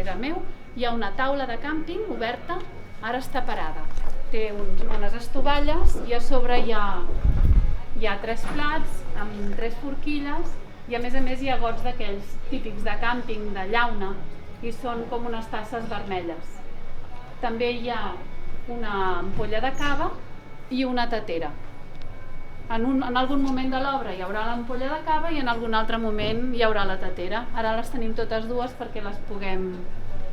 darrere meu hi ha una taula de càmping oberta, ara està parada. Té unes estovalles i a sobre hi ha 3 plats amb 3 forquilles i a més hi ha gots d'aquells típics de càmping, de llauna, i són com unes tasses vermelles. També hi ha una ampolla de cava i una tetera. En algun moment de l'obra hi haurà l'ampolla de cava i en algun altre moment hi haurà la tetera. Ara les tenim totes dues perquè les puguem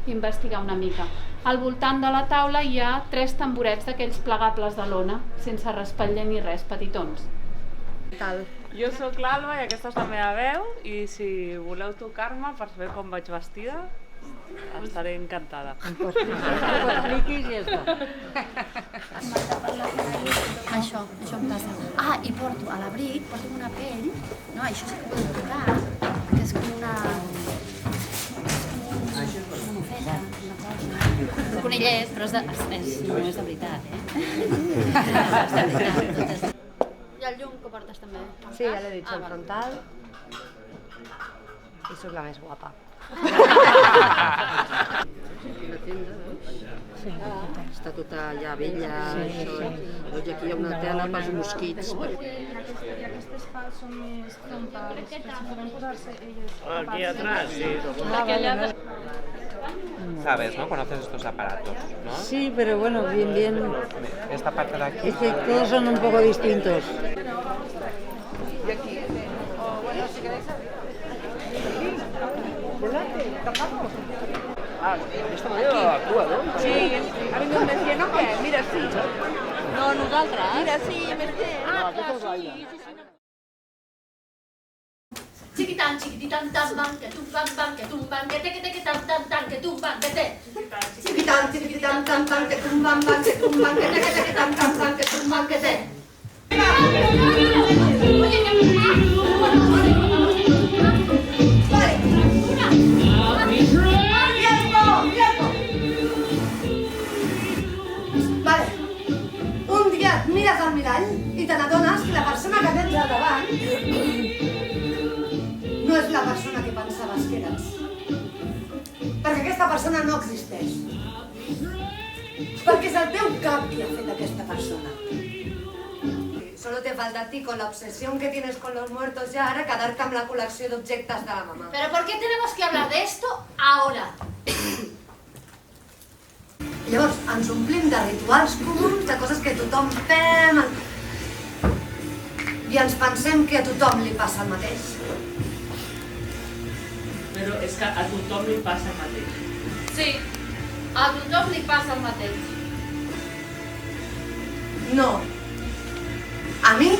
investigar una mica. Al voltant de la taula hi ha 3 tamborets d'aquells plegables de lona, sense respatller ni res, petitons. Jo sóc l'Alba i aquesta és la meva veu i si voleu tocar-me per saber com vaig vestida estaré encantada. Pues expliquis i ja està. Això em passa. Ah, i porto a l'abric, porto una pell, no, això sí que ho podeu tocar, que és com una mofeta, una cosa. Un conillet, però no és de veritat, és de veritat. I el llum que portes també? Sí, ja l'he dit, són frontal i sóc la més guapa. La tenda, veus? Sí. Està tota allà vella, això. Veus, aquí hi ha una tela pels mosquits. I aquestes pals són més frontals, que si poden posar-se elles. Aquí atrás, sí. Sabes, ¿no? Conoces estos aparatos, ¿no? Sí, pero bueno, bien. Esta parte de aquí. Es que todos son un poco distintos. Y aquí, o bueno, si queréis Esta manera actúa, ¿no? Sí, ha venido un vecino que, mira, sí. No, nosaltres. Mira, sí, Mercè. Chiquitan, chiquititan, tan, ban, que tumban, que te, tan, que tumban, que te. Chiquitan, chiquititan, tan, ban, que tumban, que te, tan, que tumban, que te. Vale. Un dia et mires al mirall i te n'adones que la persona que tens al davant no és la persona que pensaves que eres. Perquè aquesta persona no existeix. Perquè és el teu cap que ha fet aquesta persona. Solo te falta a ti, con la obsesión que tienes con los muertos ya, ahora quedarte amb la col·lecció d'objectes de la mamà. Pero ¿por qué tenemos que hablar de esto ahora? Llavors, ens omplim de rituals comuns, de coses que tothom fem, i ens pensem que a tothom li passa el mateix. Però és que a tothom li passa el mateix. Sí, a tothom li passa el mateix. No. A mi